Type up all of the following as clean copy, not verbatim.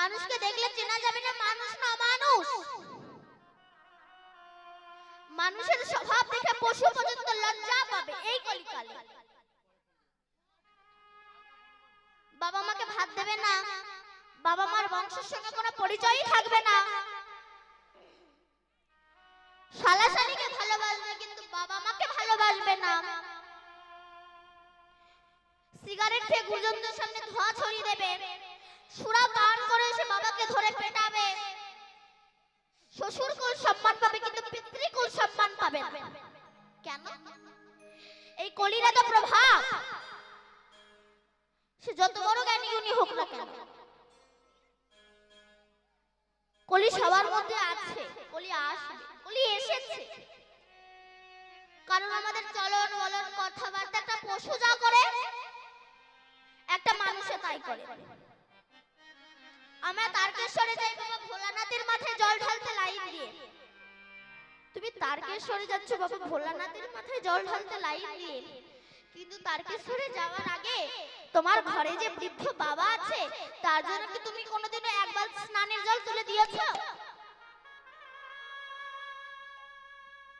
মানুষকে দেখলে চেনা যাবে না মানুষ না মানুষ। মানুষের স্বভাব দেখে পশু পর্যন্ত লজ্জা পাবে এই কলিকালে। বাবা মাকে ভাত দেবে না, বাবা মার বংশের সঙ্গে কোনো পরিচয়ই থাকবে না। শালা শালিকে ভালোবাসবে কিন্তু বাবা মাকে ভালোবাসবে না। সিগারেট খেয়ে গুরুজনদের সামনে ধোঁয়া ছড়িয়ে দেবে, সুরা পান করে এসে বাবাকে ধরে পেটাবে। শ্বশুর কুল সম্মান পাবে কিন্তু পিতৃকুল সম্মান পাবে না। কেন? এই কলির এত প্রভাব। সে যত বড় জ্ঞানী গুণী হোক না কেন, কলি সবার মধ্যে আছে, কলি আসবে, কলি এসেছে। কারণ আমাদের চলন বলন কথাবার্তা একটা পশু যা করে একটা মানুষে তাই করে। আমরা তারকেশ্বরে যাই বাবা ভোলানাথের মাথায় জল ঢালতে লাইন দিয়ে। তুমি তারকেশ্বরে যাচ্ছ বাবা ভোলানাথের মাথায় জল ঢালতে লাইন দিয়ে, কিন্তু তারকেশ্বরে যাওয়ার আগে তোমার ঘরে যে বৃদ্ধ বাবা আছে তার জন্য কি তুমি কোনোদিনও একবার স্নানের জল তুলে দিয়েছো?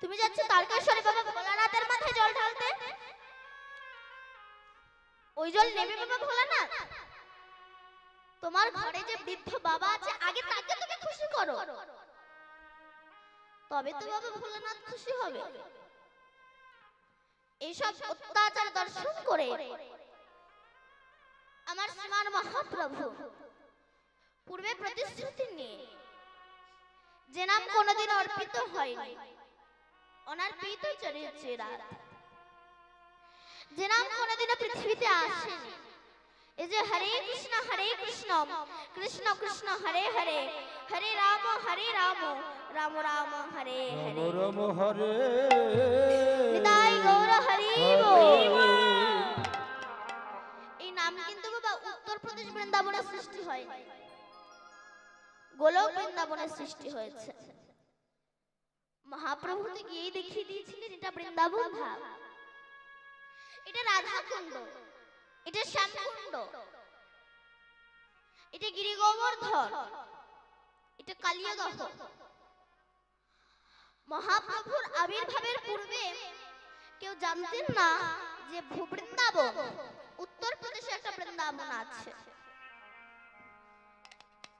তুমি যাচ্ছ তারকেশ্বরে বাবা ভোলানাথের মাথায় জল ঢালতে, ওই জল নেবে বাবা ভোলানাথ? তোমার ঘরে যে বৃদ্ধ বাবা আছে আগে তাকে তুমি খুশি করো, তবে তো বাবা ভোলানাথ খুশি হবে। এইসব অত্যাচার দর্শন করে আমার শ্রীমান মহাপ্রভু পূর্বে প্রতিশ্রুতি নিয়ে যে নাম কোনোদিন অর্পিত হয়নি অনার্পিত চলেছে রাত, যে নাম কোনোদিনও পৃথিবীতে আসেনি, এই যে হরে কৃষ্ণ কৃষ্ণ কৃষ্ণ হরে হরে, হরে রাম রাম রাম হরে হরে, রাম হরে নিতাই গৌর হরি বল। এই নাম কিন্তু বাবা উত্তরপ্রদেশ বৃন্দাবনে সৃষ্টি হয়নি, গোলক বৃন্দাবনে সৃষ্টি হয়েছে। মহাপ্রভু তো গিয়ে দেখিয়ে দিয়েছিলেন এটা বৃন্দাবন ধাম, এটা রাধা কুণ্ড, এটা শ্যামকুণ্ড, এটা গিরি গোবর্ধন, এটা কালিয়াদহ। মহাপ্রভুর আবির্ভাবের পূর্বে কেউ জানতেন না যে ভূবৃন্দাবন উত্তরপ্রদেশে একটা বৃন্দাবন আছে।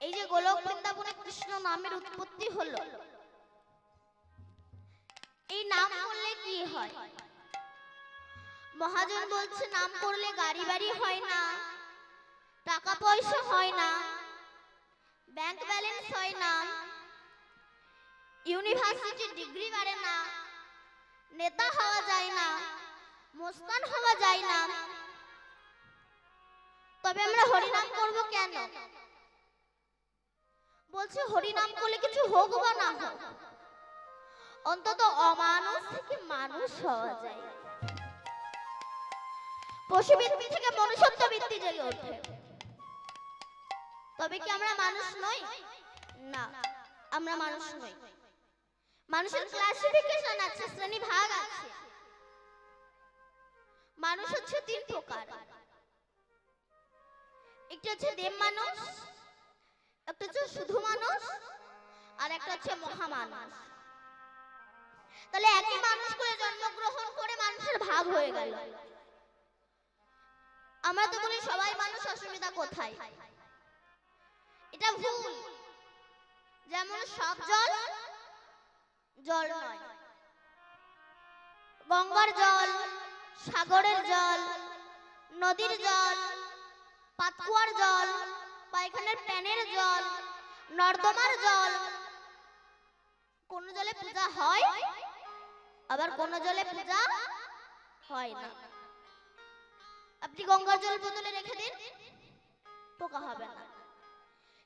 এই যে গোলক বৃন্দাবনে কৃষ্ণ নামের উৎপত্তি হলো, এই নাম করলে কি হয়? মহাজন বলছে নাম করলে গাড়ি বাড়ি হয় না, টাকা পয়সা হয় না, ব্যাংক ব্যালেন্স হয় না, ইউনিভার্সিটি ডিগ্রি বাড়ে না, নেতা হওয়া যায় না, মস্তান হওয়া যায় না। তবে আমরা হরি নাম করব কেন? বলছে হরি নাম করলে কিছু হোক বা না হোক, অন্তত অমানুষ থেকে মানুষ হওয়া যায়, পশুবৃত্তি থেকে মনুষ্যত্ব বৃত্তি জেগে ওঠে। তবে কি আমরা মানুষ নই? না, আমরা মানুষ নই। মানুষের ক্লাসিফিকেশন আছে, শ্রেণী ভাগ আছে। মানুষ হচ্ছে তিন প্রকার, একটা হচ্ছে দেব মানুষ, একটা হচ্ছে শুধু মানুষ, আর একটা হচ্ছে মহামানুষ। তাহলে একই মানুষ করে জন্মগ্রহণ করে মানুষের ভাগ হয়ে গেল। আমরা তো বলি সবাই মানুষ, অসুবিধা কোথায়? এটা ভুল। যেমন সব জল জল নয়, গঙ্গার জল, সাগরের জল, নদীর জল, পাতকুয়ার জল, পায়খানার প্যানের জল, নর্দমার জল, কোন জলে পূজা হয় আবার কোন জলে পূজা হয় না। আপনি গঙ্গার জল বোতলে রেখে দিন, পোকা হবে না,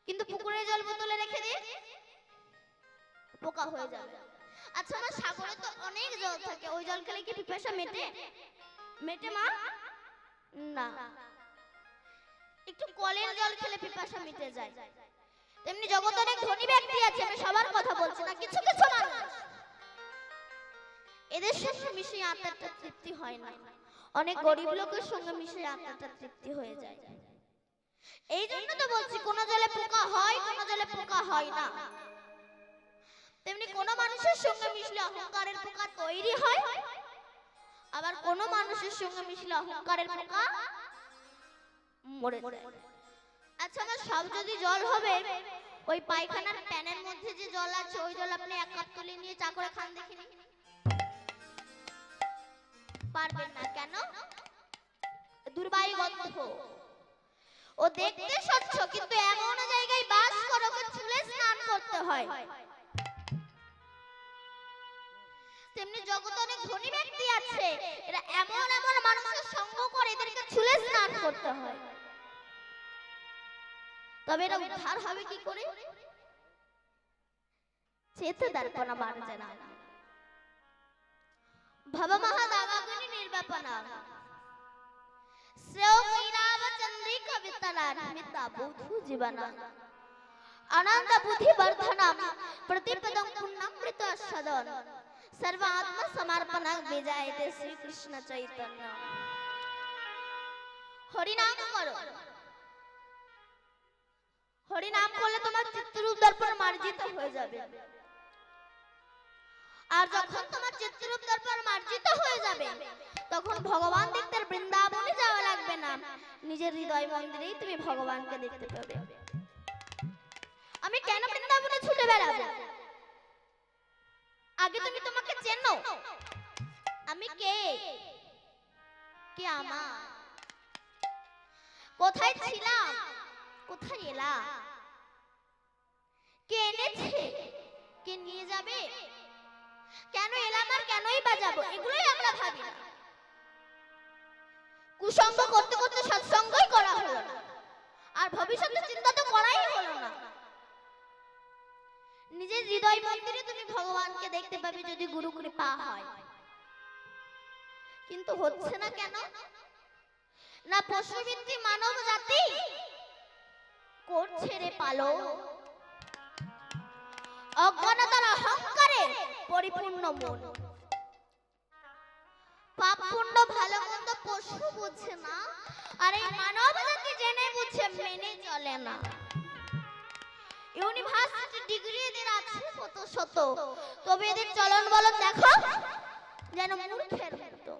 কিন্তু পুকুরের জল বোতলে রেখে দিন, পোকা হয়ে যাবে। আচ্ছা, আমার সাগরে তো অনেক জল থাকে, ওই জল খেলে কি পিপাসা মেটে? মেটে মা? না। একটু কলের জল খেলে পিপাসা মিটে যায়। তেমনি জগতে অনেক ধনী ব্যক্তি আছে, আমি সবার কথা বলছি না, কিছু কিছু মানুষ এদের সঙ্গে মিশে আত্মাটা তৃপ্তি হয় না, অনেক গরিব লোকের সঙ্গে মিশে আত্মাটা তৃপ্তি হয়ে যায়। এই জন্য তো বলছি কোন জলে পোকা হয় পোকা হয় না, তেমনি কোন মানুষের সঙ্গে মিশলে অহংকারের পোকা তৈরি হয়, আবার কোন মানুষের সঙ্গে মিশলে অহংকারের পোকা মরে যায়। আচ্ছা, আমার সব যদি জল হবে, ওই পায়খানার প্যানের মধ্যে যে জল আছে ওই জল আপনি এক কাপ তুলে নিয়ে চা করে খান দেখিনি? পারবেন না। কেন? দুর্বায়ু গন্ধ। ও দেখতে স্বচ্ছ কিন্তু এমন জায়গায় বাস করে ওকে চুলে স্নান করতে হয়। তেমনি জগতে অনেক ধনী ব্যক্তি আছে, এরা এমন এমন মানুষের সঙ্গ করে এদেরকে চুলে স্নান করতে হয়। তবে এরা উদ্ধার হবে কি করে? চেতে দর্পণ মার্জনা ভব মহাদাবাগুনি নির্বাপনা শ্রেয় মীরাব চন্দ্রিক বিতরান মিতা বুধু জীবনা আনন্দ বুদ্ধি বর্ধনম প্রতিপদম পুণ্যমৃত সদন सर्व आत्मा समर्पण विजयते श्री कृष्ण चैतन्य। हरि नाम करो, हरि नाम করলে তোমার চিত্তরূপ দর্পণ মার্জিত হয়ে যাবে। আর যখন তোমার চিত্তরূপ দর্পণ মার্জিত হয়ে যাবে তখন ভগবান দেখতে বৃন্দাবনে যাওয়া লাগবে না, নিজের হৃদয় মন্দিরেই তুমি ভগবানকে দেখতে পাবে। আমি কেন বৃন্দাবনে ছুটে বেড়াবো? আগে তুমি তোমাকে চেনো, আমি কে, কে আমার, কোথায় ছিলাম, কোথায় এলাম, কে এনেছে, কে নিয়ে যাবে, কেন এলাম আর কেনই বা যাবো, এগুলোই আমরা ভাবি না। কুসঙ্গ করতে করতে সৎসঙ্গই করা হলো না, আর ভবিষ্যতের চিন্তা তো করাই হলো না। নিজের হৃদয় মন্দিরে তুমি ভগবানকে দেখতে পাবে যদি গুরু কৃপা হয়। কিন্তু হচ্ছে না কেন? না পশুবৃত্তি মানব জাতি করছে রে পালো, অজ্ঞানতার অহংকারে পরিপূর্ণ মন। পাপ পুণ্য ভালো মন্দ পশু বুঝছে না, আর এই মানব জাতি জেনে বুঝছে মেনে চলে না। ইউনিভার্সিটি ডিগ্রি এদের আছে কত শত, তবে এদের চলন বলন দেখো যেন মূর্খের মতো।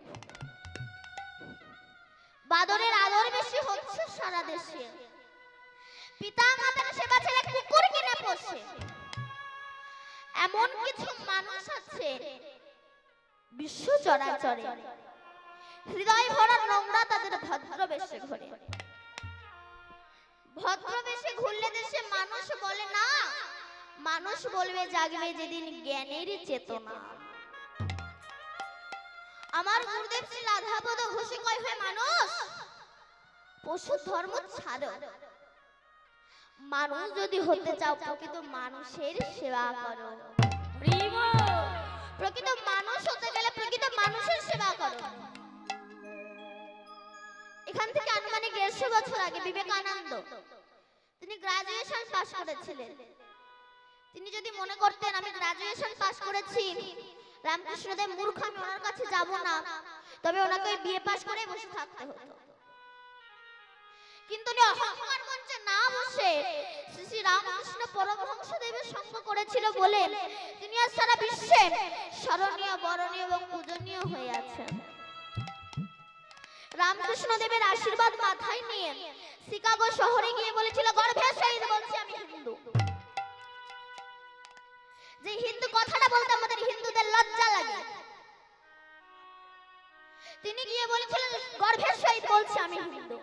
বাদরের আদর বেশি হচ্ছে সারা দেশে, পিতা মাতার সেবা ছেড়ে কুকুর কিনে পোষে। এমন কিছু মানুষ আছে বিশ্ব চরাচরে হৃদয় ভরা নোংরা তাদের ভদ্র বেশে ঘোরে। ভদ্র বেশে ঘুরলে দেশে মানুষ বলে না, মানুষ বলবে জাগবে যেদিন জ্ঞানের চেতনা। আমার গুরুদেব শ্রী রাধাপদ ঘোষে কয় হয় মানুষ পশু ধর্ম ছাড়ো, মানুষ যদি হতে চাও প্রকৃত মানুষের সেবা করো। প্রকৃত মানুষ হতে গেলে প্রকৃত মানুষের সেবা করো। এখান থেকে আনুমানিক 150 বছর আগে বিবেকানন্দ তিনি গ্রাজুয়েশন পাস করেছিলেন। তিনি যদি মনে করতেন আমি গ্রাজুয়েশন পাস করেছি, রামকৃষ্ণদেব মূর্খ, আমি ওনার কাছে যাব না, তবে ওনাকে বিএ পাস করে বসে থাকতে হতো। কিন্তু উনি অহংকার মঞ্চে না বসে শ্রী রামকৃষ্ণ পরমহংসদেবের সঙ্গ করেছিল বলে তিনি আজ সারা বিশ্বে স্মরণীয়, বরণীয় এবং পূজনীয় হয়ে আছেন। রামকৃষ্ণ দেবের আশীর্বাদ মাথায় নিয়ে শিকাগো শহরে গিয়ে বলেছিল গর্ভের সহিত বলছি আমি হিন্দু। যে হিন্দু কথাটা বলতে আমাদের হিন্দুদের লজ্জা লাগে, তিনি গিয়ে বলেছিলেন গর্ভের সহিত বলছি আমি হিন্দু।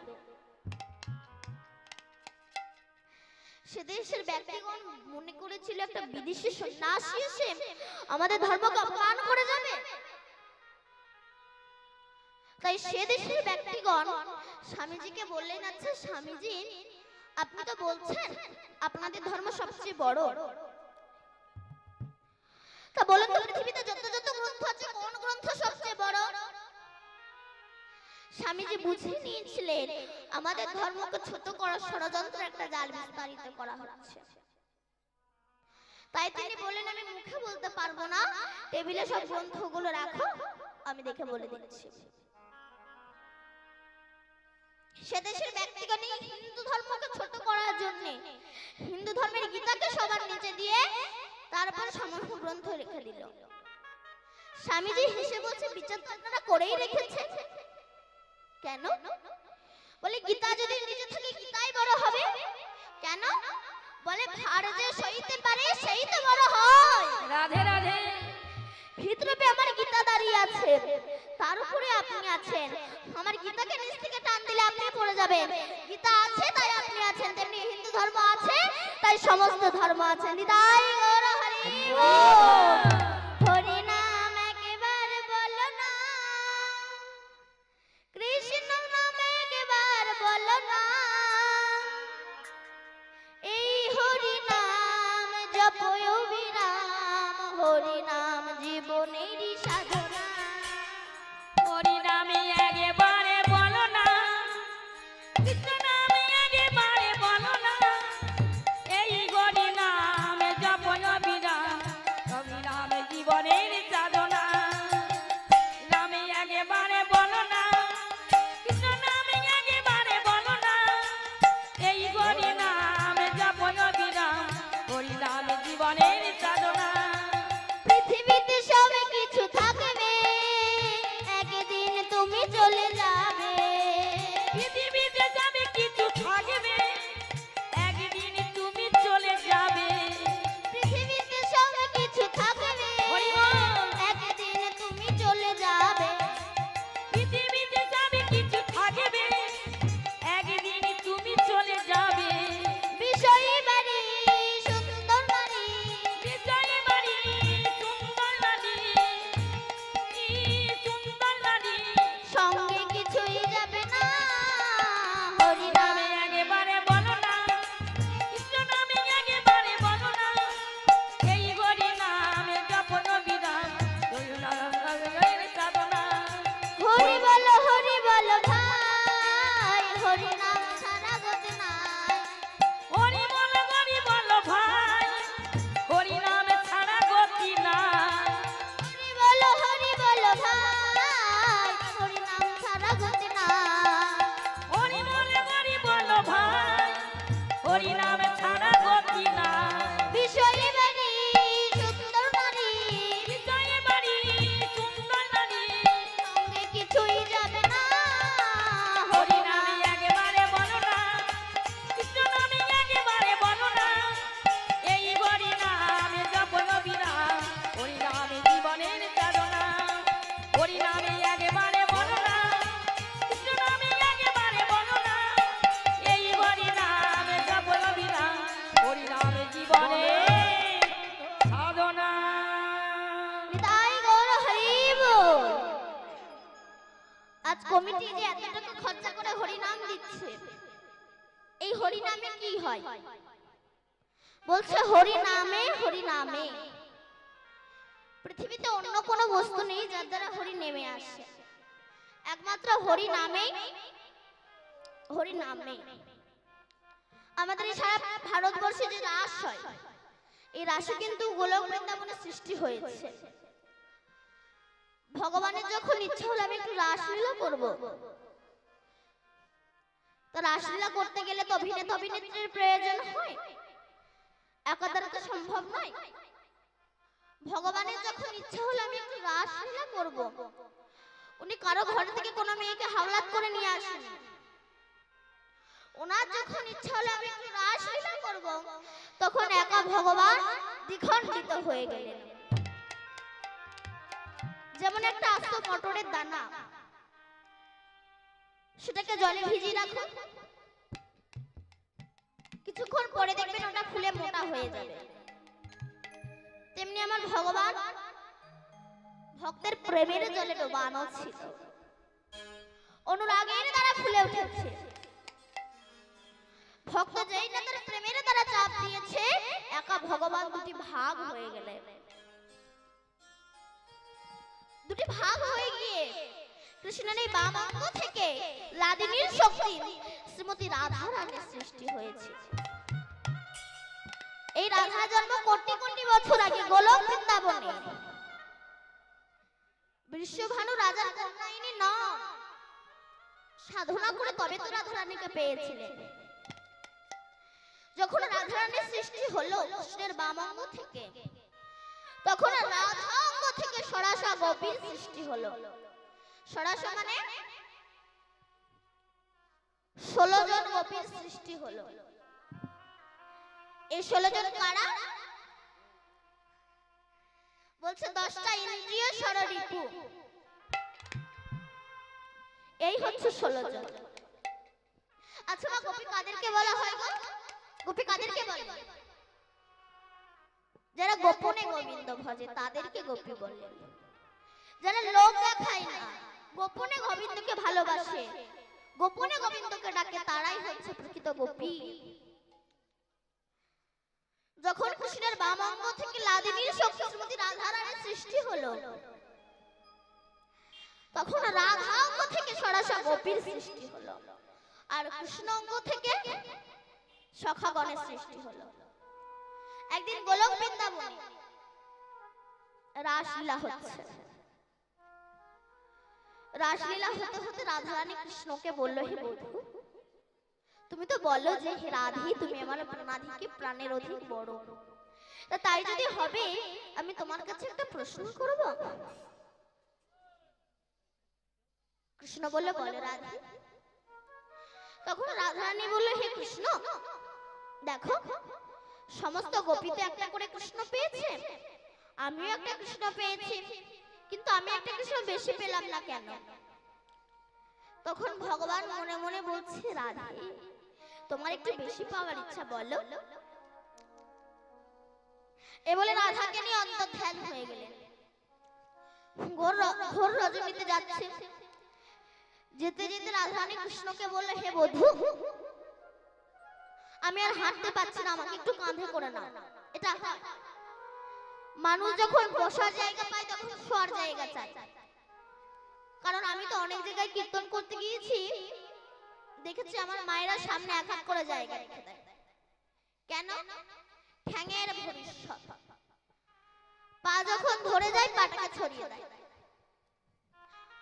সে দেশের ব্যক্তিগণ মনে করেছিল একটা বিদেশি সন্ন্যাসী এসে আমাদের ধর্মকে অপমান করে যাবে, তাই সে দেশের ব্যক্তিগণ স্বামীজিকে বললেন আচ্ছা স্বামীজি আপনি তো বলছেন আপনাদের ধর্ম সবচেয়ে বড়, তা বলেন তো পৃথিবীতে যত যত গ্রন্থ আছে কোন গ্রন্থ সবচেয়ে বড়? স্বামীজি বুঝে নিয়েছিলেন আমাদের ধর্মকে ছোট করার ষড়যন্ত্র একটা জাল বিস্তারিত করা হচ্ছে, তাই তিনি বললেন আমি মুখে বলতে পারবো না, টেবিলে সব গ্রন্থগুলো রাখো আমি দেখে বলে দিচ্ছি। সে দেশের ব্যক্তিগণ হিন্দু ধর্মকে ছোট করার জন্য হিন্দু ধর্মের গীতাকে সবার নিচে দিয়ে তারপর সমস্ত গ্রন্থ রেখে দিল। স্বামীজি হেসে বলছে, বিচার তো আপনারা করেই রেখেছেন, কেন? বলে গীতা যদি নিচে থাকে গীতাই বড় হবে। কেন? বলে ভার যে সইতে পারে সেই তো বড় হয়। রাধে রাধে। ভিতরে আমার গীতা দাঁড়িয়ে আছে, তার উপরে আপনি আছেন। আমার গীতাকে নিচ থেকে টান দিলে আপনি পড়ে যাবেন। গীতা আছে তাই আপনি আছেন, তেমনি হিন্দু ধর্ম আছে তাই সমস্ত ধর্ম আছে। নিতাই গৌর হরি বল। হরি নাম একবার বলো না, কৃষ্ণ নাম একবার বলো না, এই হরি নাম জপো বিরাম, হরি নাম জীবনেরই সাধনা। হরি নামে একবারে বলো না, কৃষ্ণ নামে একবারে বলো না, এই হরি নাম জপো বিরাম, হরি নামে জীবনের সাধনা। নামে একবারে বলো না, কৃষ্ণ নামে একবারে বলো না, এই হরি নাম জপো বিরাম, হরি নামে জীবনের সাধনা। পৃথিবীতে সব কিছু থাকবে, একদিন তুমি চলে যাবে। পৃথিবীতে যাবে কিছু থাকবে, একদিন তুমি চলে যাবে। পৃথিবীতে সব কিছু থাকবে, হরি বল। একদিন তুমি চলে যাবে। পৃথিবীতে যাবে কিছু থাকবে, একদিন তুমি চলে যাবে। বিষয়ী বাড়ি সুন্দর বাড়ি, বিজয় বাড়ি সুন্দর বাড়ি, সুন্দর বাড়ি। সঙ্গে কিছুই যাবে না। হরি নাম নামে একবারে বলো না, কৃষ্ণ নামে একবারে বলো না, এই হরি নামে জপো বিরাম, হরি নাম সাধনা। হরি বলো ভাই, হরি নাম ছাড়া গতি নাই। হরি বল ভাই, হরি নামে ছাড়া গতি নাই। হরি বলো ভাই, হরি নাম ছাড়া গতি নাই। হরি বল ভাই, হরি নামে ছাড়া গতি নাই। বিষয়ী বাড়ি সুন্দর নারী, বিজয় বাড়ি সুন্দর বাড়ি, সঙ্গে কিছুই যাবে না। হরি নামে একবারে বলো না, কৃষ্ণ নামে একবারে বলো না, এই হরি নামে জপো বিরাম, হরি নামে জীবনের সাধনা। হরি নামে একবারে বলো না, কৃষ্ণ নামে একবারে বলো না, এই হরি নামে জপো বিরাম, হরি নামে জীবনের সাধনা। নিতাই গৌর হরি বল। আজ কমিটি যে এত টাকা খরচা করে হরি নাম দিচ্ছে, এই হরি নামে কি হয়? বলছে হরি নামে, হরি নামে। পৃথিবীতে অন্য কোনো বস্তু নেই যার দ্বারা হরি নেমে আসে, একমাত্র হরি নামে, হরি নামে। আমাদের এই সারা ভারতবর্ষে যে রাস হয়, এই রাসে কিন্তু গোলক বৃন্দাবনে সৃষ্টি হয়েছে। ভগবানের যখন ইচ্ছা হলো আমি একটু রাসলীলা করব, তো রাসলীলা করতে গেলে তো অভিনেতা অভিনেত্রীর প্রয়োজন হয়, একা দ্বারা তো সম্ভব নয়। ভগবানের যখন ইচ্ছা হলো আমি একটু রাসলীলা করব, উনি কারো ঘর থেকে কোনো মেয়েকে হাওলাত করে নিয়ে আসেন। ওনার যখন ইচ্ছা হলো আমি একটু রাসলীলা করব, তখন একা ভগবান দ্বিখণ্ডিত হয়ে গেলেন। যেমন একটা আস্ত মটরের দানা, সেটাকে জলে ভিজিয়ে রাখুন, কিছুক্ষণ পরে দেখবেন ওটা ফুলে মোটা হয়ে যাবে। তেমনি আমার ভগবান ভক্তের প্রেমের জলে ডোবানো ছিল, অনুরাগের দ্বারা ফুলে উঠেছে। ভক্ত যেই না তার প্রেমের দ্বারা চাপ দিয়েছে, একা ভগবান দুটি ভাগ হয়ে গেলেন। দুটি ভাগ হয়ে গিয়ে কৃষ্ণের এই বাম অঙ্গ থেকে লাদিনীর শক্তি শ্রীমতী রাধা রানীর সৃষ্টি হয়েছে। এই রাধা জন্ম কোটি কোটি বছর আগে গোলক বৃন্দাবনে। বৃষভানু রাজার কন্যা ইনি নন, সাধনা করে তবে তো রাধা রানীকে পেয়েছিলেন। যখন রাধা রানীর সৃষ্টি হলো কৃষ্ণের বাম অঙ্গ থেকে, তখন রাধা অঙ্গ থেকে সরাসা গোপীর সৃষ্টি হলো। সরাসা মানে 16 জন গোপীর সৃষ্টি হলো। এই 16 জন কারা? বলছে 10টা ইন্দ্রিয় ষড়রিপু, এই হচ্ছে 16 জন। আচ্ছা মা, গোপী কাদেরকে বলা হয় গো? গোপী কাদেরকে বলে? যারা গোপনে গোবিন্দ ভজে তাদেরকে গোপী বলে। যারা লোক দেখায় না, গোপনে গোবিন্দকে ভালোবাসে, গোপনে গোবিন্দকে ডাকে, তারাই হচ্ছে প্রকৃত গোপী। যখন কৃষ্ণের বাম অঙ্গ থেকে লাদিনীর শক্তি শ্রীমতী রাধারানীর সৃষ্টি হলো, তখন রাধা অঙ্গ থেকে সরাসা গোপীর সৃষ্টি হলো, আর কৃষ্ণ অঙ্গ থেকে সখাগণের সৃষ্টি হলো। একদিন গোলক বৃন্দাবনে রাসলীলা হচ্ছে। রাসলীলা হতে হতে রাধারানী কৃষ্ণকে বলল, হে বধূ, তুমি তো বলো যে হে রাধি, তুমি আমার প্রাণাধিকে প্রাণের অধিক বড়, তাই যদি হবে আমি তোমার কাছে একটা প্রশ্ন করব। কৃষ্ণ বলল, বলে রাধি। তখন রাধারানী বলল, হে কৃষ্ণ, দেখো সমস্ত গোপীতে একটা করে কৃষ্ণ পেয়েছে, আমিও একটা কৃষ্ণ পেয়েছি, কিন্তু আমি একটা কৃষ্ণ বেশি পেলাম না কেন? তখন ভগবান মনে মনে বলছে, রাধে, তোমার একটু বেশি পাওয়ার ইচ্ছা, বলো। এ বলে রাধাকে নিয়ে অন্তর্ধান হয়ে গেলেন। ঘোর রজনীতে যাচ্ছে, যেতে যেতে রাধারানী কৃষ্ণকে বলল, হে বধূ, আমি আর হাঁটতে পারছি না, আমাকে একটু কাঁধে করে নাও। এটা মানুষ যখন বসার জায়গা পায় তখন শোয়ার জায়গা চায়, কারণ আমি তো অনেক জায়গায় কীর্তন করতে গিয়েছি, দেখেছি আমার মায়েরা সামনে এক হাত করে জায়গা রেখে দেয়। কেন? ঠ্যাঙের ভবিষ্যৎ, পা যখন ধরে যায় পাটাকে ছড়িয়ে দেয়।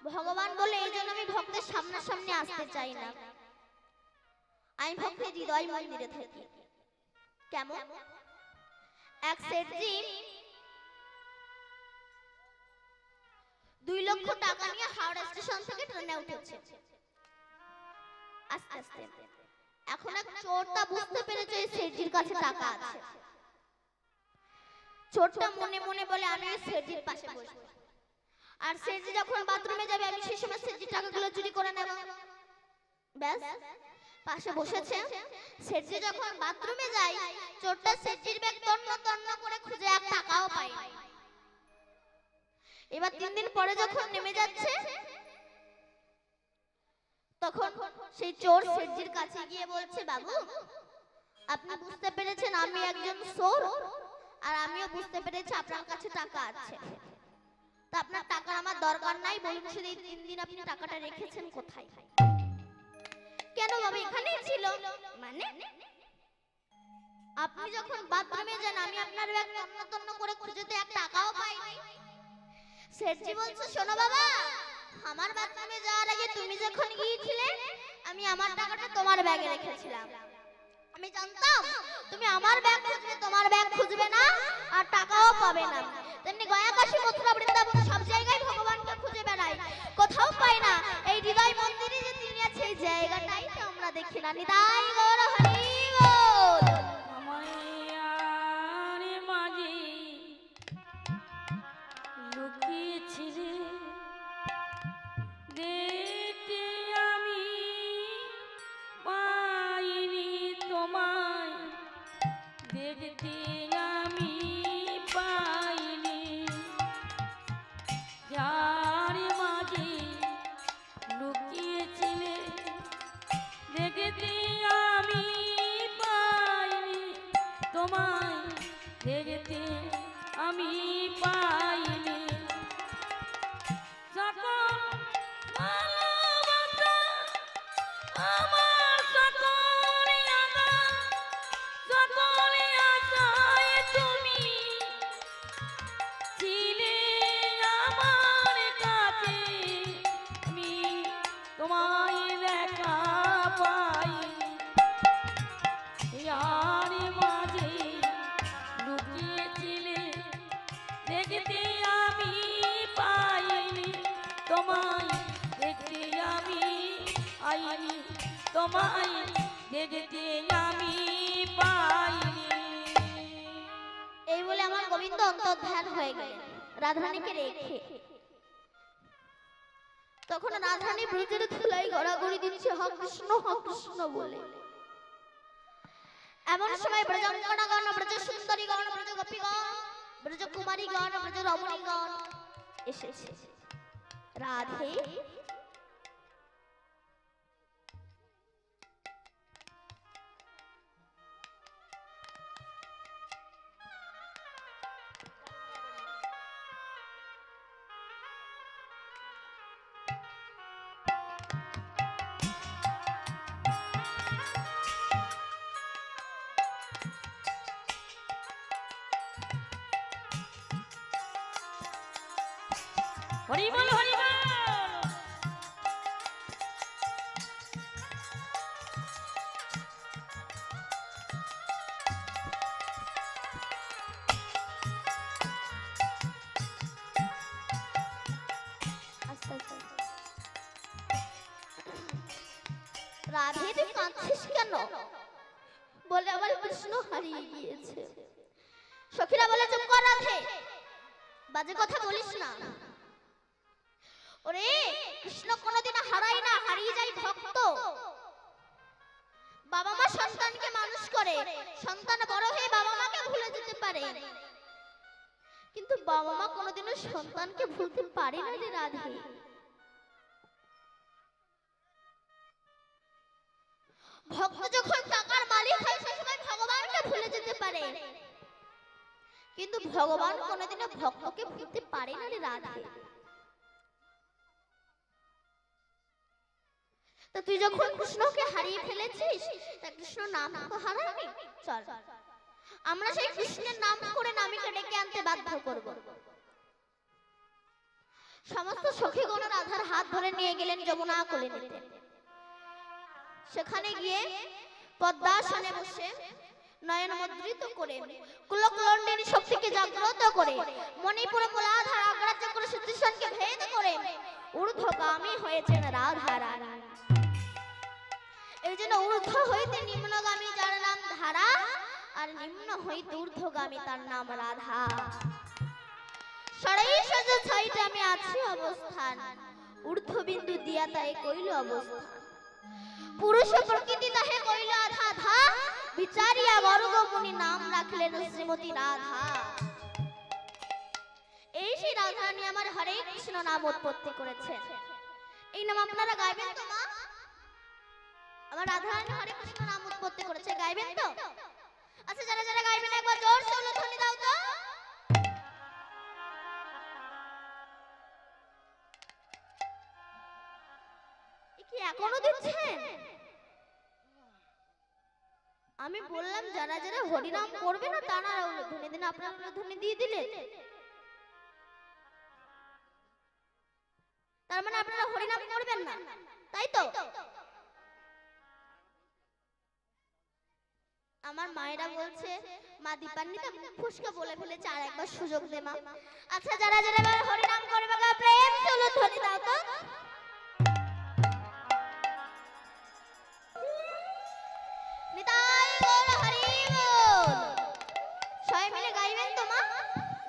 ভগবান বলে, এই জন্য আমি ভক্তের সামনাসামনি আসতে চাই না, আমি ভক্তের হৃদয় মন্দিরে থাকি। কেমন? এক সেঠজি 2 লক্ষ টাকা নিয়ে হাওড়া স্টেশন থেকে ট্রেনে উঠেছে। আস্তে আস্তে এখন এক চোরটা বুঝতে পেরেছে এই সেঠজির কাছে টাকা আছে। চোরটা মনে মনে বলে, আমি এই সেঠজির পাশে বসবো, আর সেঠজি যখন বাথরুমে যাবে আমি সেই সময় সেঠজির টাকাগুলো চুরি করে নেব। ব্যাস, পাশে বসেছে। সেঠজি যখন বাথরুমে যায়, চোরটা সেঠজির ব্যাগ তন্ন তন্ন করে খুঁজে এক টাকাও পায় না। এবার 3 দিন পরে যখন নেমে যাচ্ছে, তখন সেই চোর সেঠজির কাছে গিয়ে বলছে, বাবু, আপনি বুঝতে পেরেছেন আমি একজন চোর, আর আমিও বুঝতে পেরেছি আপনার কাছে টাকা আছে, তা আপনার টাকা আমার দরকার নাই, বলুন শুধু এই 3 দিন আপনি টাকাটা রেখেছেন কোথায়? কেন বাবা, এখানেই ছিল। মানে আপনি যখন বাথরুমে যান আমি আপনার ব্যাগ তন্ন তন্ন করে খুঁজেতে এক টাকাও পাইনি। সেঠজি বলছে, শোনো বাবা, আমার বাথরুমে যাওয়ার আগে তুমি যখন গিয়েছিলে আমি আমার টাকাটা তোমার ব্যাগে রেখেছিলাম। আমি জানতাম তুমি আমার ব্যাগ খুঁজবে, তোমার ব্যাগ খুঁজবে না, আর টাকাও পাবে না। তেমনি গয়া, কাশী, মথুরা, বৃন্দাবন সব জায়গায় ভগবানকে খুঁজে বেড়াই, কোথাও পাই না। এই হৃদয় মন্দিরে যে তিনি আছে এই জায়গাটাই তো আমরা দেখি না। নিতাই গৌর হরি বল। আমারে মাঝে লুকিয়েছিলে, দেখতে আমি পাইনি তোমায়, দেখতে আমি পাইনি। যার মাঝে লুকিয়েছিলে, দেখতে আমি পাইনি তোমায়, দেখতে আমি পাইনি। সকল ভালোবাসা আমার, সকল আশা, সকল আশায় তুমি ছিলে আমার কাছে, আমি তোমায় দেখা পাই। ইয়ার মাঝে তোমায় দেখতে আমি পাইনি। এই বলে আমার গোবিন্দ অন্তর্ধান হয়ে গেলেন রাধারানীকে রেখে। তখন রাধারানী ব্রজের ধুলাই গড়াগড়ি দিচ্ছে হ কৃষ্ণ বলে। এমন সময় ব্রজাঙ্গনাগণ, ব্রজ সুন্দরীগণ, ব্রজ গোপীগণ, ব্রজ কুমারীগণ, ব্রজ রমণীগণ এসেছে। রাধে হরি বল হরি বল। রাধে তুই কাঁদছিস কেন? বলে আমার কৃষ্ণ হারিয়ে গিয়েছে। সখীরা বলে চুপ কর রাধে, বাজে কথা বলিস না। ওরে কৃষ্ণ কোনোদিন হারায় না, হারিয়ে যায় ভক্ত। বাবা মা সন্তানকে মানুষ করে, সন্তান বড় হয়ে বাবা মাকে ভুলে যেতে পারে, কিন্তু বাবা মা কোনোদিনও সন্তানকে ভুলতে পারে না রে রাধে। ভক্ত যখন টাকার মালিক হয় সেই সময় ভগবানকে ভুলে যেতে পারে, কিন্তু ভগবান কোনোদিনও ভক্তকে ভুলতে পারে না রে রাধে। তো তুই যখন কৃষ্ণকে হারিয়ে ফেলেছিস, তা কৃষ্ণ নাম তো হারায়নি। চল আমরা সেই কৃষ্ণের নাম করে নামীকে ডেকে আনতে বাধ্য করব। সমস্ত সখীগণ রাধার হাত ধরে নিয়ে গেলেন যমুনা কোলে নিতে। সেখানে গিয়ে পদ্মাসনে বসে নয়ন মুদ্রিত করে কুলকলণ্ডিনী শক্তিকে জাগ্রত করে মণিপুর মূলাধার অগ্রাহ্য করে সুদর্শনকে ভেদ করে ঊর্ধ্বগামী হয়েছেন রাধা রানী। এই জন্য ঊর্ধ্ব হইতে নিম্নগামী যার নাম ধারা, আর নিম্ন হইতে ঊর্ধ্বগামী তার নাম রাধা। সরাই সজ ছাইতে আমি আছি অবস্থান, ঊর্ধ্ববিন্দু দিয়া তাই কইল অবস্থান। পুরুষ প্রকৃতি তাহে কইল আধা ধা, বিচারিয়া বর্গ মুনি নাম রাখলেন শ্রীমতী রাধা। এই সেই রাধারানী আমার হরে কৃষ্ণ নাম উৎপত্তি করেছেন। এই নাম আপনারা গাইবেন তো মা? আমার রাধারানী হরে কৃষ্ণ নাম উৎপত্তি করেছে, গাইবেন তো? আচ্ছা যারা যারা গাইবেন একবার জোর সে উলুধ্বনি দাও তো। কি এখনো দিচ্ছেন? আমি বললাম যারা যারা হরিনাম করবে না তারা উলুধ্বনি দিন, আপনারা উলুধ্বনি দিয়ে দিলেন। তার মানে আপনারা হরিনাম করবেন না, তাই তো? আমার মায়েরা বলছে মা দীপান্বিতা ফুসকে বলে ফেলেছে, আর একবার সুযোগ দে মা। আচ্ছা যারা যারা এবার হরিনাম করবে গা প্রেম চলো ধ্বনি দাও তো। নিতাই বল হরি বল। সবাই মিলে গাইবেন তো মা?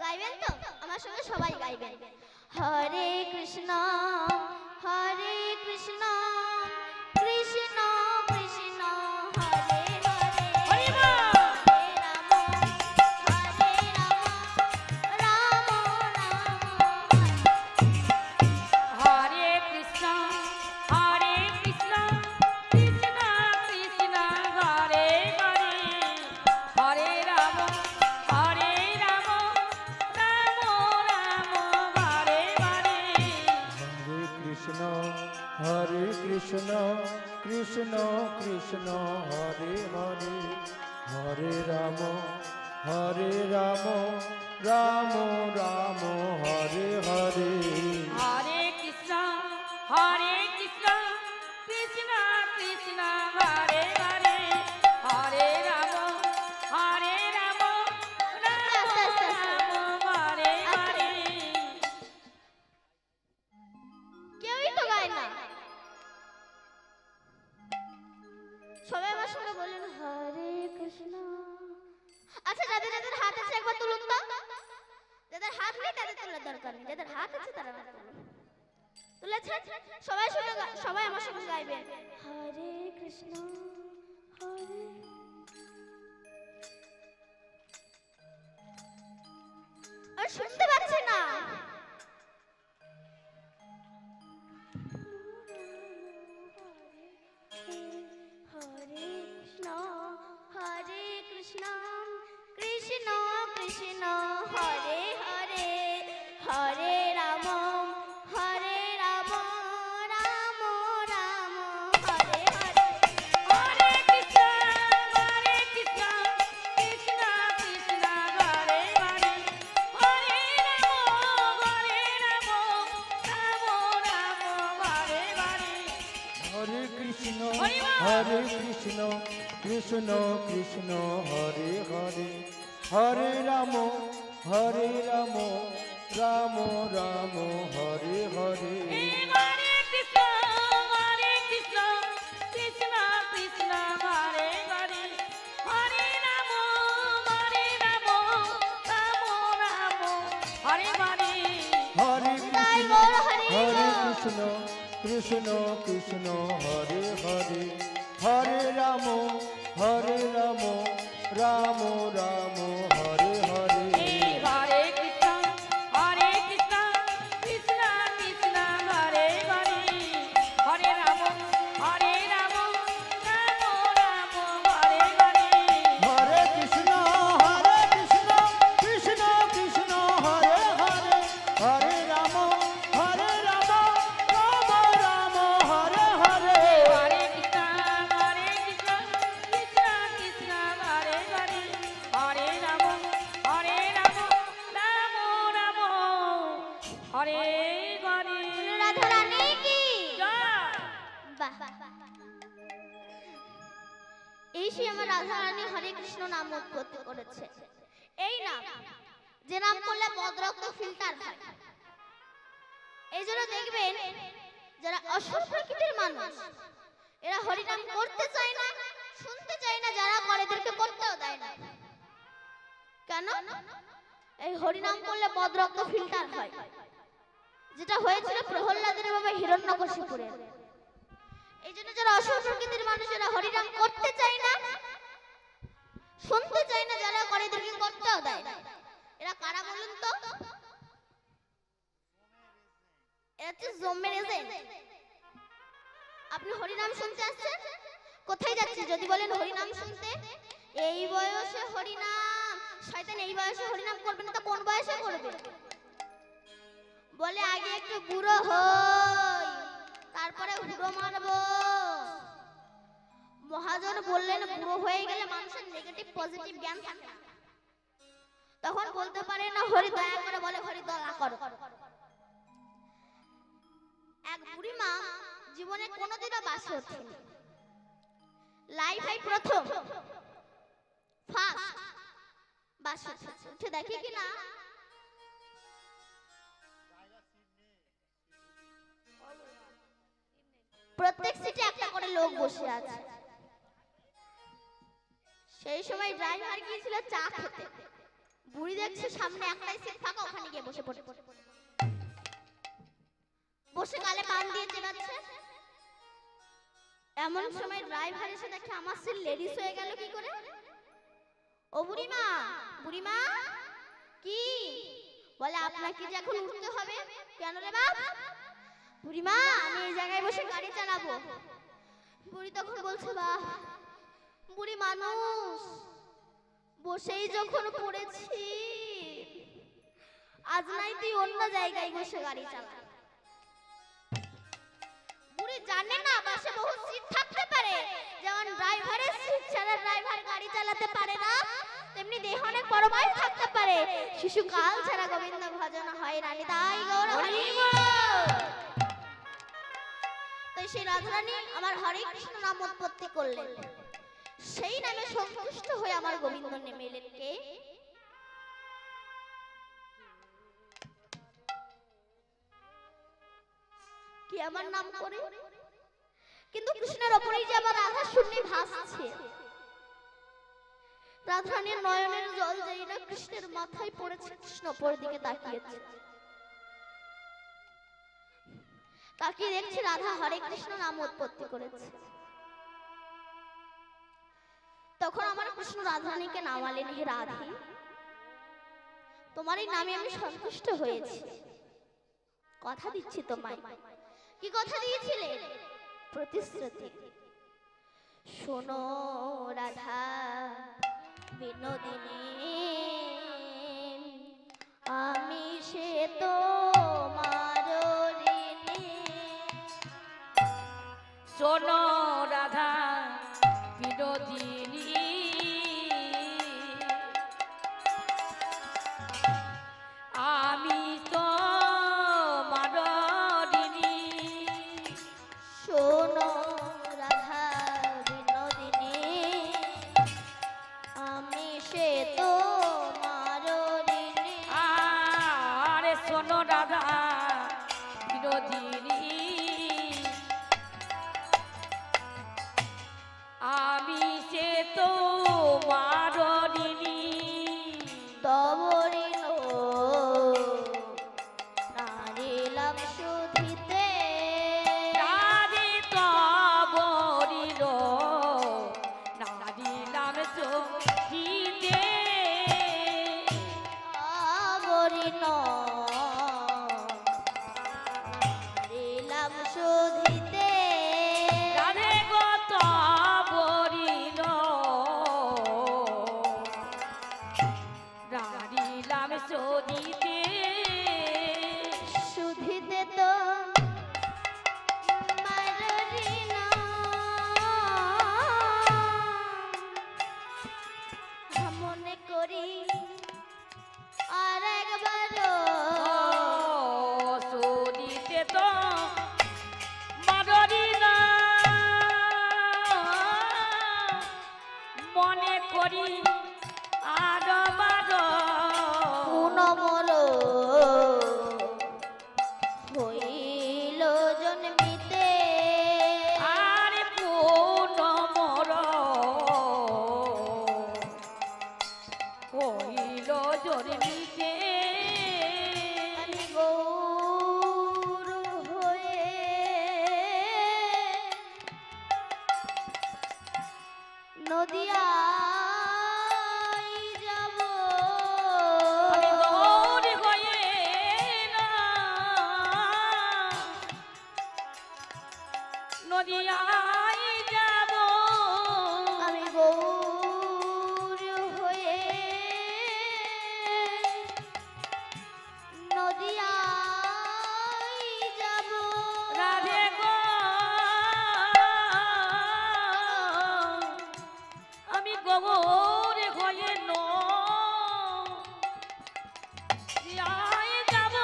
গাইবেন তো? আমার সঙ্গে সবাই গাইবেন। হরে কৃষ্ণ হরে কৃষ্ণ কৃষ্ণ কৃষ্ণ হরে হরে, হরি বল। হরে রাম রাম রাম হরে কৃষ্ণ হরে কৃষ্ণ কৃষ্ণ কৃষ্ণ হরে হরে, হরে রাম হরে রাম রাম রাম হরে হরে। হরে কৃষ্ণ কৃষ্ণ কৃষ্ণ হরে হরে, হরে রাম রাম রাম হরে হরে। হরে কৃষ্ণ হরে কৃষ্ণ কৃষ্ণ কৃষ্ণ হরে হরে, হরে রাম রাম রাম হরে হরে। কেউই তো গায় না। আচ্ছা যাদের যাদের হাত আছে একবার তুলুন তো। যাদের হাত নেই তাদের তোলার দরকার নেই, যাদের হাত আছে তারা তুলুন। তুলেছে? সবাই শুনে সবাই আমার সঙ্গে গাইবেন হরে কৃষ্ণ হরে। আর শুনতে পাচ্ছি না। হরে কৃষ্ণ হরে কৃষ্ণ কৃষ্ণ কৃষ্ণ হরে হরে হরে রাম হরে রাম রাম রাম হরে হরে। হরে কৃষ্ণ কৃষ্ণ কৃষ্ণ হরে হরে হরে রাম রাম রাম হরে হরে। হরে কৃষ্ণ হরি বল। হরে কৃষ্ণ কৃষ্ণ কৃষ্ণ হরে হরে হরে রাম রাম রাম হরে হরে। হরে কৃষ্ণ কৃষ্ণ কৃষ্ণ হরে হরে হরে রাম রাম রাম হরে হরে। হরে তাই কৃষ্ণ বল হরে হরে বল। কৃষ্ণ কৃষ্ণ কৃষ্ণ হরে হরে হরে রাম রাম রাম হরে হরে। হরে কৃষ্ণ কৃষ্ণ কৃষ্ণ কৃষ্ণ হরে হরে হরে রাম রাম রাম হরে হরে। হরে কৃষ্ণ কৃষ্ণ কৃষ্ণ হরে হরে হরে রাম রাম রাম হরে হরে। হরে কৃষ্ণ কৃষ্ণ কৃষ্ণ হরে হরে হরে রাম রাম রাম হরে হরে। রাধা রানী কি জয়। বাহ। এই সে আমার রাধা রানী হরে কৃষ্ণ নাম উৎপত্তি করেছে। এই নাম যে নাম করলে বদরক্ত ফিল্টার হয়। এই জন্য দেখবেন যারা অসৎ প্রকৃতির মানুষ এরা হরিনাম করতে চায় না, শুনতে চায় না, যারা করে এদেরকে করতেও দেয় না। কেন? এই হরিনাম করলে বদরক্ত ফিল্টার হয়, যেটা হয়েছিল প্রহ্লাদের বাবা হিরণ্যকশিপুরের। এই জন্য যারা অসৎ প্রকৃতির মানুষ এরা হরিনাম করতে চায় না, শুনতে চায় না, যারা করে এদেরকে করতেও দেয় না। এরা কারা বলুন তো? এরা হচ্ছে জম্মের এজেন্ট। আপনি হরিনাম শুনতে আসছেন, কোথায় যাচ্ছেন? যদি বলেন হরিনাম শুনতে, এই বয়সে হরিনাম, শয়তান এই বয়সে হরিনাম করবে না তো কোন বয়সে করবে? বলে আগে একটু বুড়ো হই, তারপরে হুড়ো মারবো। মহাজন বললেন বুড়ো হয়ে গেলে মানুষের নেগেটিভ পজিটিভ জ্ঞান থাকে না, তখন বলতে পারে না হরি দয়া করে, বলে হরি দয়া করো। এক বুড়ি মা জীবনে কোনোদিনও বাসে ওঠেনি, লাইফে প্রথম ফার্স্ট বাসে উঠেছে। উঠে দেখে কিনা প্রত্যেক সিটে একটা করে লোক বসে আছে। সেই সময় ড্রাইভার গিয়েছিল চা খেতে, বুড়ি দেখছে সামনে একটাই সিট ফাঁকা, ওখানে গিয়ে বসে পড়ে। বসে গালে পান দিয়ে চেনাচ্ছে। এমন সময় ড্রাইভার এসে দেখে আমার সিট লেডিস হয়ে গেল কি করে। ও বুড়িমা, বুড়িমা কি? বলে আপনাকে যে এখন উঠতে হবে। কেন রে বাপ? বুড়িমা আমি এই জায়গায় বসে গাড়ি চালাবো। বুড়ি তখন বলছে বাহ, বুড়ি মানুষ বসেই যখন পড়েছি, আজ নাই তুই অন্য জায়গায় বসে গাড়ি চালা। বুড়ি জানে না বাসে বহু সিট থাকতে পারে, যেমন ড্রাইভারের সিট ছাড়া ড্রাইভার গাড়ি চালাতে পারে না, তেমনি দেহ অনেক পরমায়ু থাকতে পারে। শিশুকাল ছাড়া গোবিন্দ ভজন হয় রানী, তাই গৌর হরি বল। তাই সেই রাধারানী আমার হরে কৃষ্ণ নাম উৎপত্তি করলেন, সেই নামে সন্তুষ্ট হয়ে আমার গোবিন্দ নেমে এলেন। কে? কি আমার নাম করে, কিন্তু কৃষ্ণের ওপরেই যে আমার রাধা শূন্য ভাসছে। রাধারানীর নয়নের জল যেই না কৃষ্ণের মাথায় পড়েছে, কৃষ্ণ পরের দিকে তাকিয়েছে। তাকিয়ে দেখছি রাধা হরে কৃষ্ণ নাম উৎপত্তি করেছে। তখন আমার কৃষ্ণ রাধারানীকে নামালেন, হে রাধে, তোমার এই নামে আমি সন্তুষ্ট হয়েছি, কথা দিচ্ছি তোমায়। কি কথা দিয়েছিলেন? প্রতিশ্রুতি। শোনো রাধা বিনোদিনী, আমি সে তোমার ঋণী। শোনো রাধা বিনোদিনী, আমি তো মারিনি। শোনো রাধা বিনোদিনী, আমি সে তোমার ঋণী। আরে শোনো রাধা বিনোদিনী, আমি সে তোমার ঋণী। তব ঋণ নারিলাম শুধিতে, রাধে তব ঋণ নারিলাম শুধিতে। তব ঋণ নারিলাম শুধিতে। রাধে গো তব ঋণ নারিলাম শুধিতে। শুধিতে তো মার ঋণ, মনে করি আর একবার শুধিতে তো মারি না, মনে করি আর পুনমর হইল জন্মিতে। আর পুনমর হইল জন্মিতে। আমি গৌর হয়ে নদিয়ায় যাব। আমি গৌর হয়ে না নদিয়ায় যাব। আমি গৌর হয়ে নদিয়ায় যাব। রাধে গো আমি গৌর হয়ে নদিয়ায় যাব।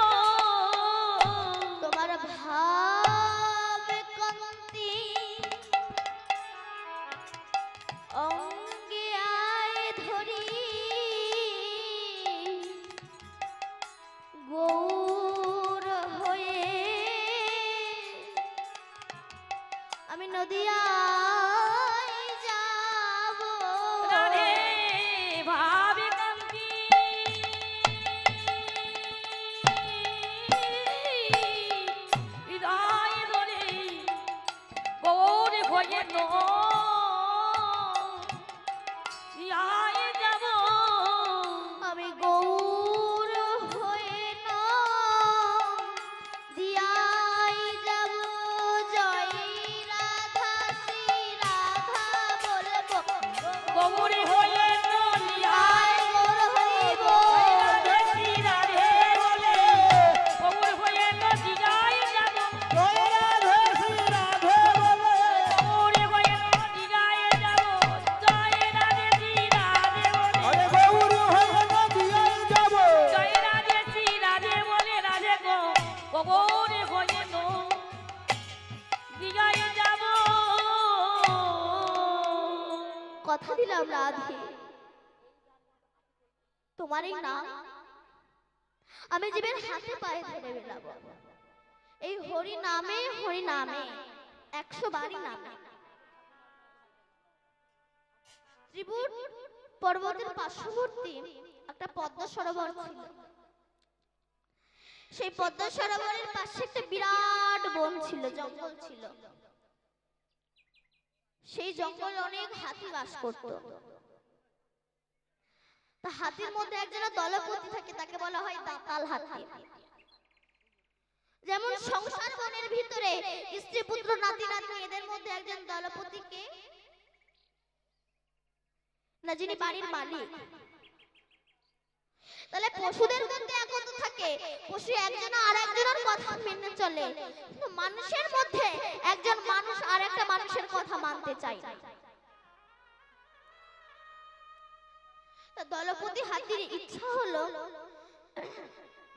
তোমার ভাব কান্তি অঙ্গে আয় ধরি, গৌর হয়ে আমি নদিয়ায় যাব। রাধে ভাবে কান্তি হৃদয় ধরে গৌর হয়ে নদিয়ায় যাব। আমি গৌর হয়ে নদিয়ায় যাব। জয় রাধা শ্রী রাধা বলবো, গৌর হয়ে নদিয়ায় গৌর হইব। রাধে শ্রী রাধে বলে গৌর হয়ে নদিয়ায় যাব। জয় রাধে শ্রী রাধে বলে, গৌর হয়ে নদিয়ায় যাব। জয় রাধে শ্রী রাধে বলে আরে গৌর হয়ে নদিয়ায় যাব। জয় রাধে শ্রী রাধে বলে রাধে গো গৌর হয়ে নদিয়ায় যাব। কথা দিলাম রাধে, তোমার এই নাম আমি জীবের হাতে পায়ে ধরে বেড়াবো। এই হরি নামে 100 বারই নামে ত্রিপুট পর্বতের পার্শ্ববর্তী একটা পদ্ম সরোবর ছিল। সেই পদ্ম সরোবরের পাশে একটা বিরাট বন ছিল, জঙ্গল ছিল। সেই জঙ্গলে অনেক হাতি বাস করত। তা হাতির মধ্যে একজন দলপতি থাকে, তাকে বলা হয় দাঁতাল হাতি। যেমন সংসার বনের ভিতরে স্ত্রী পুত্র নাতি নাতনি, এদের মধ্যে একজন দলপতিকে না, যিনি বাড়ির মালিক। তাহলে পশুদের মধ্যে একতা থাকে, পশু একজন আর একজনের কথা মেনে চলে। কিন্তু মানুষের মধ্যে একজন মানুষ আর একটা মানুষের কথা মানতে চায় না। তা দলপতি হাতির ইচ্ছা হলো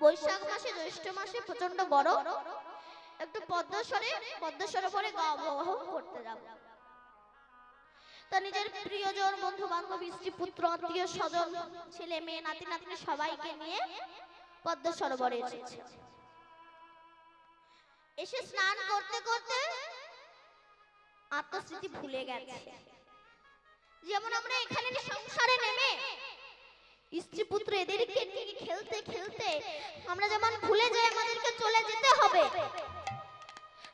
বৈশাখ মাসে জ্যৈষ্ঠ মাসে প্রচন্ড গরম, একটু পদ্ম সরোবরে গা অবগাহন করতে যাব। তা নিজের প্রিয়জন, বন্ধু বান্ধব, স্ত্রী পুত্র, আত্মীয় স্বজন, ছেলে মেয়ে, নাতি নাতনি সবাইকে নিয়ে পদ্ম সরোবরে এসেছে। এসে স্নান করতে করতে আত্মস্মৃতি ভুলে গেছে। যেমন আমরা এখানে সংসারে নেমে স্ত্রী পুত্র এদেরকে নিয়ে খেলতে খেলতে আমরা যেমন ভুলে যাই আমাদেরকে চলে যেতে হবে।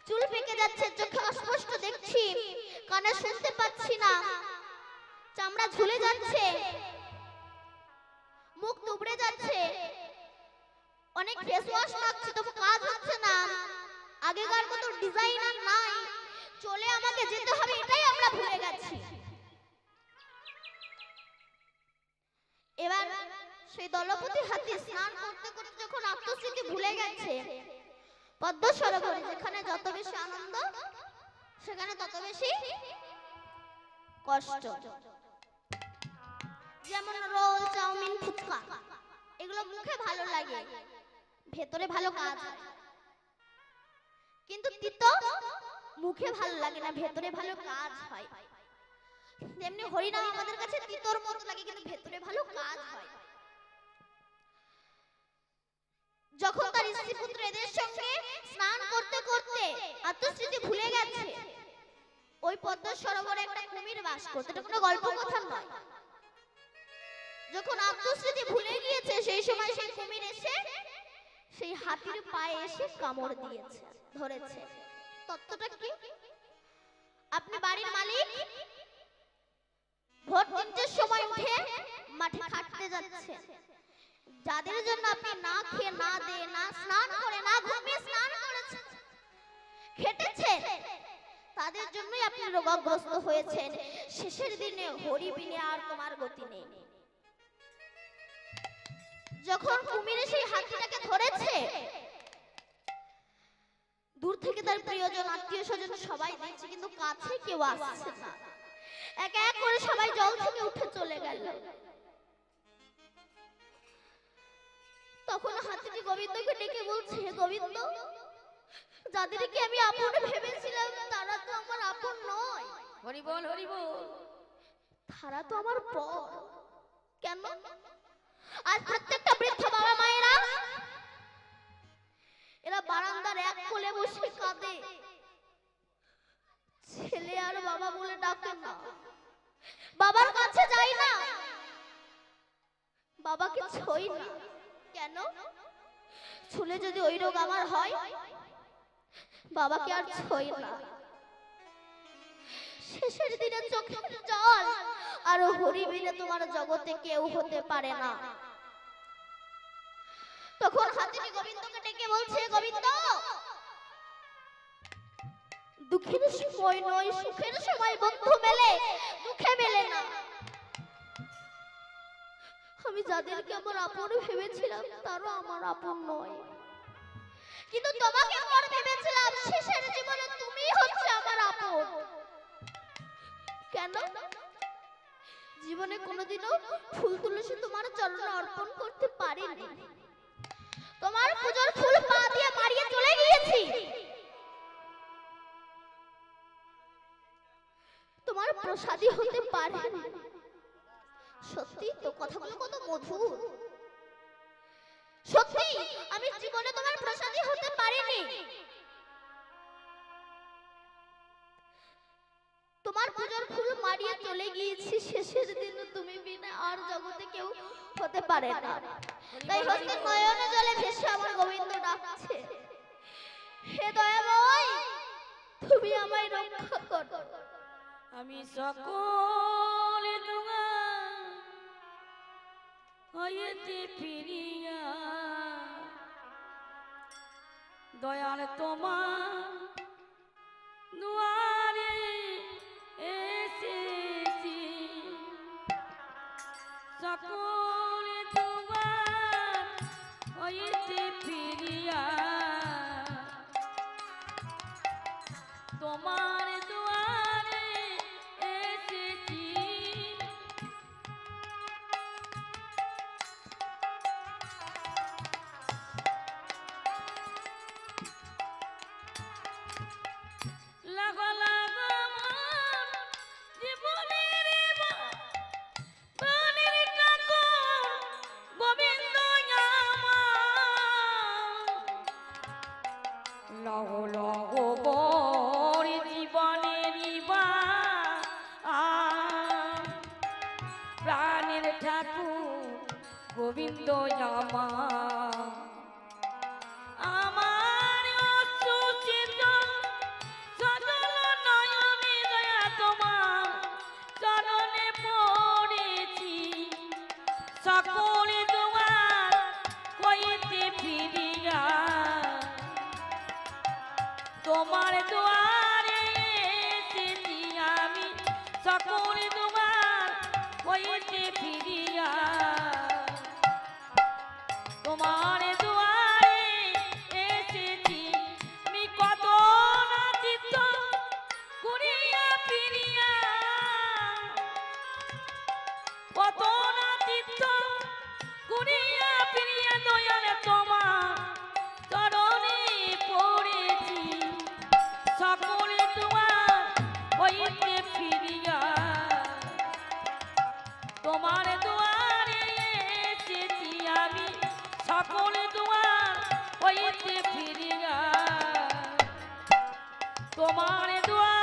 চুল পেকে যাচ্ছে, চোখে অস্পষ্ট দেখছি, কানে শুনতে পাচ্ছি না, চামড়া ঝুলে যাচ্ছে, মুখ তুবড়ে যাচ্ছে, অনেক ফেস ওয়াশ মাখছি তবু কাজ হচ্ছে না, আগেকার মতো ডিজাইনার নাই, চলে আমাকে যেতে হবে, এটাই আমরা ভুলে গেছি। এবার সেই দলপতি হাতি স্নান করতে করতে যখন আত্মস্মৃতি ভুলে গেছে, পদ্ম সরোবরে যেখানে যত বেশি আনন্দ সেখানে তত বেশি কষ্ট। যেমন রোল, চাউমিন, ফুচকা, এগুলো মুখে ভালো লাগে, ভেতরে ভালো কাজ হয়। কিন্তু তিতো মুখে ভালো লাগে না, ভেতরে ভালো কাজ হয়। তেমনি হরিনাম আমাদের কাছে তিতোর মতো লাগে, কিন্তু ভেতরে ভালো কাজ হয়। যখন তার স্ত্রী পুত্র এদের সঙ্গে স্নান করতে করতে আত্মস্মৃতি ভুলে গেছে, ওই পদ্ম সরোবরে একটা কুমির বাস করত, এটা কোনো গল্প কথা নয়। যখন আত্মস্মৃতি ভুলে গিয়েছে সেই সময় সেই কুমির এসে সেই হাতির পায়ে এসে কামড় দিয়েছে, ধরেছে। তত্ত্বটা কি? আপনি বাড়ির মালিক, ভোর ৩টের সময় উঠে মাঠে খাটতে যাচ্ছেন, যাদের জন্য আপনি না খেয়ে, না দিয়ে, না স্নান করে, না ঘুমিয়ে স্নান করেছেন, খেটেছেন, তাদের জন্যই আপনি রোগগ্রস্ত হয়েছেন। শেষের দিনে হরি বিনে আর তোমার গতি নেই। যখন কুমিরে সেই হাতিটাকে ধরেছে, দূর থেকে তার প্রিয়জন, আত্মীয় স্বজন সবাই দেখছে, কিন্তু কাছে কেউ আসছে না। এক এক করে সবাই জল থেকে উঠে চলে গেল। তখন হাতিটি গোবিন্দকে ডেকে বলছে, গোবিন্দ, যাদেরকে আমি আপন ভেবেছিলাম তারা তো আমার আপন নয়। হরি বল, হরি বল। তারা তো আমার পর। কেন? আর প্রত্যেকটা বৃদ্ধ বাবা মায়েরা এরা বারান্দার এক কোলে বসে কাঁদে, ছেলে আর বাবা বলে ডাকে না, বাবার কাছে যাই না, বাবাকে ছুঁই না। কেন? ছুলে যদি ওই রোগ আমার হয়, বাবাকে আর ছুঁই না। শেষের দিনে চোখের জল আর হরি বিনে তোমার জগতে কেউ হতে পারে না। তখন হাতিটি গোবিন্দকে ডেকে বলছে, গোবিন্দ, দুঃখের সময় নয়, সুখের সময় বন্ধু মেলে, দুঃখে মেলে না। আমি যাদেরকে আমার আপন ভেবেছিলাম তারা আমার আপন নয়, কিন্তু তোমাকে আপন ভেবেছিলাম, শেষের জীবনে তুমি হচ্ছে আমার আপন। কেন? জীবনে কোনোদিনও ফুল তুলসী তোমার চরণে অর্পণ করতে পারিনি, তোমার পূজার ফুল পা দিয়ে মারিয়ে চলে গিয়েছি, তোমার প্রসাদী হতে পারিনি। সত্যি তো কথাগুলো কত মধুর। সত্যি আমি জীবনে তোমার প্রসাদী হতে পারিনি, তোমার পূজার ফুল মারিয়ে চলে গিয়েছি, শেষের দিন তুমি বিনা আর জগতে কেউ হতে পারে না। তাই হস্তের নয়নে জলে ভেসে আমার গোবিন্দ ডাকছে, হে দয়াময় তুমি আমায় রক্ষা করো। আমি সকলে তোমার হইতে ফিরিয়া দয়াল তোমার দুয়ারে এসেছি, সকলে তোমার হইতে ফিরিয়া তোমার দুয়ারে এসেছি। লাগো লাগো আমার জীবনের প্রাণের ঠাকুর গোবিন্দ আমার, লাগো লাগো বর জীবনের প্রাণের ঠাকুর গোবিন্দ আমার, আমার অশ্রুসিক্ত সজল নয়নে দয়া তোমার চরণে পড়েছি, সকলে তোমার হইতে ফিরিয়া তোমার দুয়ারে এসেছি আমি, সকলে তোমার হইতে ফিরিয়া তোমার দুয়ারে এসেছি। আমি কত না চিত্ত করিয়া ফিরিয়া, কত না চিত্ত করিয়া ফিরিয়া দয়াল তোমার চরণে পড়েছি, সকলে তোমার হইতে ফিরিয়া তোমার দুয়ারে এসেছি আমি, সকলে তোমার হইতে ফিরিয়া তোমার দুয়ারে